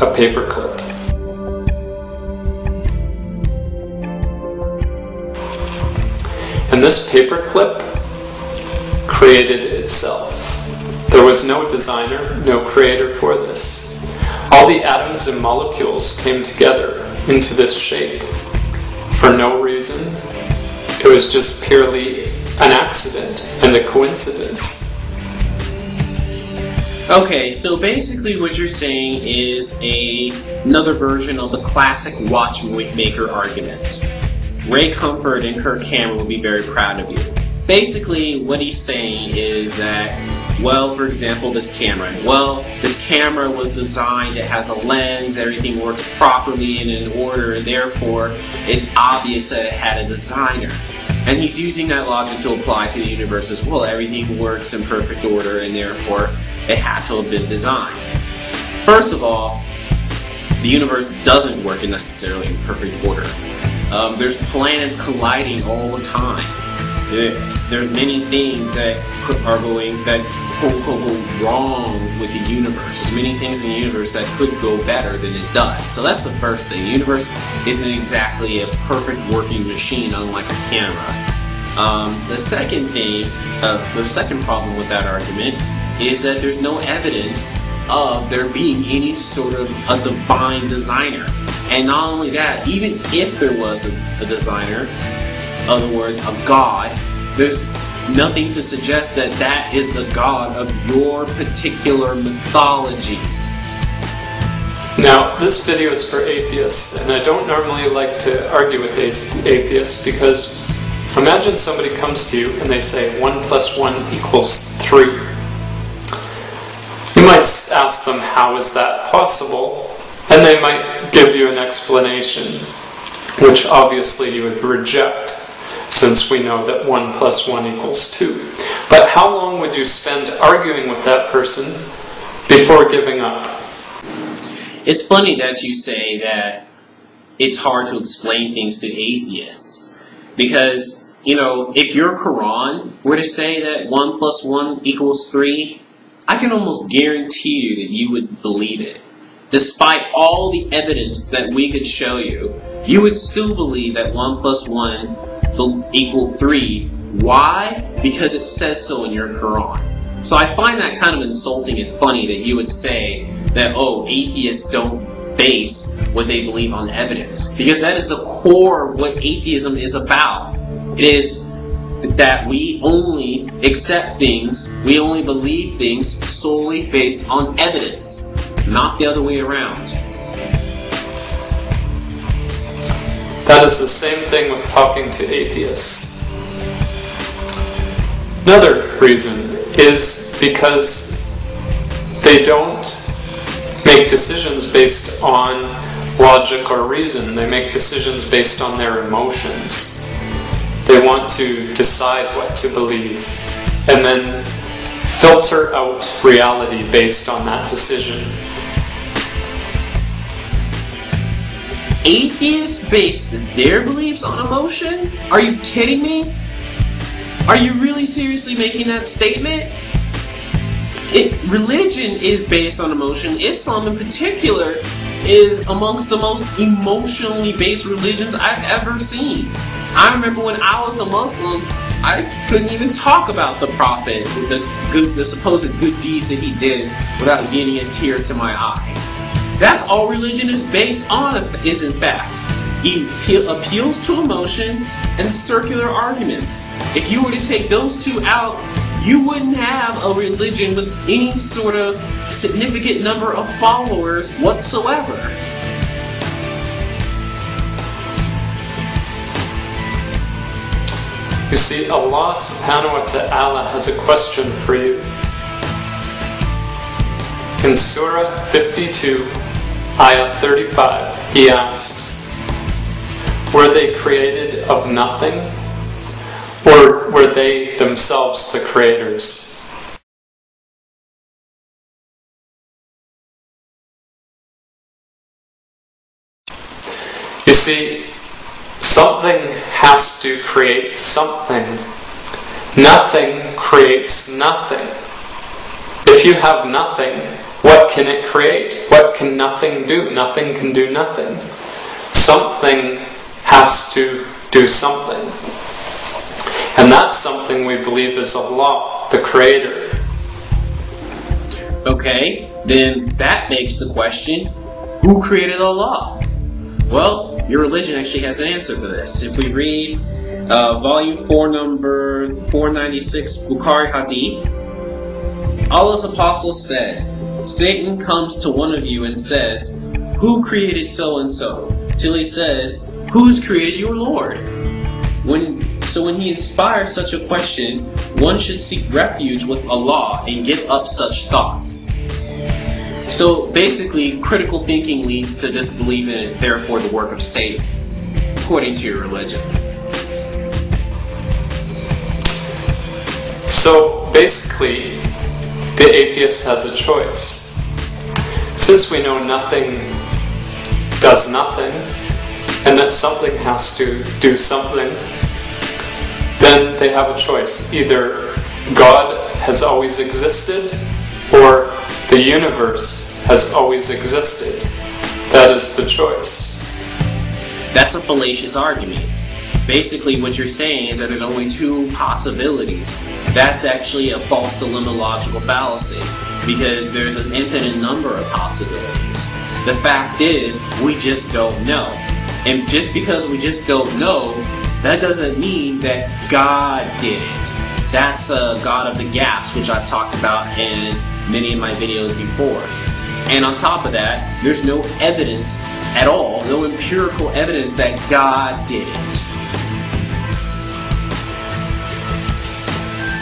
a paperclip. And this paperclip created itself. There was no designer, no creator for this. All the atoms and molecules came together into this shape for no reason. It was just purely an accident and a coincidence. Okay, so basically what you're saying is another version of the classic watchmaker argument. Ray Comfort and Kirk Cameron will be very proud of you. Basically, what he's saying is that, well, for example, this camera was designed, it has a lens, everything works properly and in order, and therefore it's obvious that it had a designer. And he's using that logic to apply to the universe as well. Everything works in perfect order, and therefore it had to have been designed. First of all, the universe doesn't work in necessarily in perfect order. There's planets colliding all the time. There's many things that are going, that quote-unquote go wrong with the universe. There's many things in the universe that could go better than it does. So that's the first thing. The universe isn't exactly a perfect working machine, unlike a camera. The second thing, the second problem with that argument is that there's no evidence of there being any sort of a divine designer. And not only that, even if there was a designer, in other words, a god, there's nothing to suggest that that is the god of your particular mythology. Now, this video is for atheists, and I don't normally like to argue with atheists because imagine somebody comes to you and they say 1 + 1 = 3. You might ask them, how is that possible? And they might give you an explanation, which obviously you would reject, since we know that 1 + 1 = 2. But how long would you spend arguing with that person before giving up? It's funny that you say that it's hard to explain things to atheists. Because, you know, if your Quran were to say that 1 + 1 = 3, I can almost guarantee you that you would believe it. Despite all the evidence that we could show you, you would still believe that 1 + 1 = 3. Why? Because it says so in your Quran. So I find that kind of insulting and funny that you would say that, oh, atheists don't base what they believe on evidence. Because that is the core of what atheism is about. It is that we only accept things, we only believe things solely based on evidence, not the other way around. That is the same thing with talking to atheists. Another reason is because they don't make decisions based on logic or reason. They make decisions based on their emotions. They want to decide what to believe and then filter out reality based on that decision. Atheists base their beliefs on emotion? Are you kidding me? Are you really seriously making that statement? Religion is based on emotion. Islam in particular is amongst the most emotionally based religions I've ever seen. I remember when I was a Muslim, I couldn't even talk about the Prophet, the supposed good deeds that he did without getting a tear to my eye. That's all religion is based on, is in fact. It appeals to emotion and circular arguments. If you were to take those two out, you wouldn't have a religion with any sort of significant number of followers whatsoever. You see, Allah subhanahu wa ta'ala has a question for you. In Surah 52, Ayah 35, He asks, were they created of nothing, or were they themselves the creators? You see, something has to create something. Nothing creates nothing. If you have nothing, what can it create? What can nothing do? Nothing can do nothing. Something has to do something. And that something we believe is Allah, the Creator. Okay, then that begs the question, who created Allah? Well, your religion actually has an answer for this. If we read Volume 4, number 496, Bukhari Hadith, Allah's apostle said, Satan comes to one of you and says, who created so-and-so? Till he says, who's created your Lord? So when he inspires such a question, one should seek refuge with Allah and give up such thoughts. So basically, critical thinking leads to disbelief and is therefore the work of Satan, according to your religion. So basically, the atheist has a choice. Since we know nothing does nothing, and that something has to do something, then they have a choice. Either God has always existed, or the universe has always existed. That is the choice. That's a fallacious argument. Basically, what you're saying is that there's only two possibilities. That's actually a false dilemma logical fallacy, because there's an infinite number of possibilities. The fact is, we just don't know. And just because we just don't know, that doesn't mean that God did it. That's a God of the gaps, which I've talked about in many of my videos before. And on top of that, there's no evidence at all, no empirical evidence that God did it.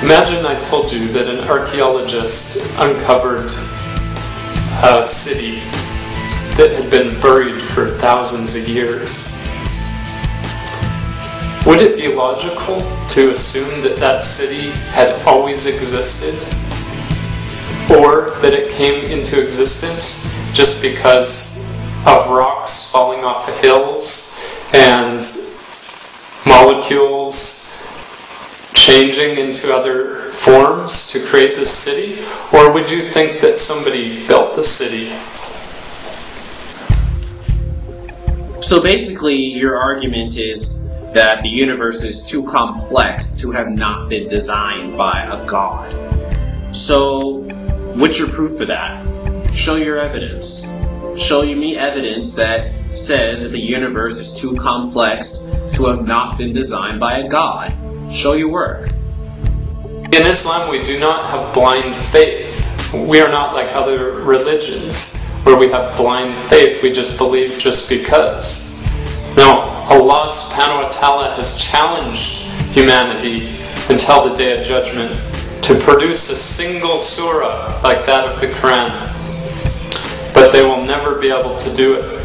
Imagine I told you that an archaeologist uncovered a city that had been buried for thousands of years. Would it be logical to assume that that city had always existed? Or that it came into existence just because of rocks falling off of hills and molecules changing into other forms to create this city? Or would you think that somebody built the city? So basically, your argument is that the universe is too complex to have not been designed by a God. So, what's your proof for that? Show your evidence. Show me evidence that says that the universe is too complex to have not been designed by a God. Show your work. In Islam, we do not have blind faith. We are not like other religions where we have blind faith. We just believe just because. No, Allah subhanahu wa ta'ala has challenged humanity until the Day of Judgment to produce a single surah like that of the Quran. But they will never be able to do it.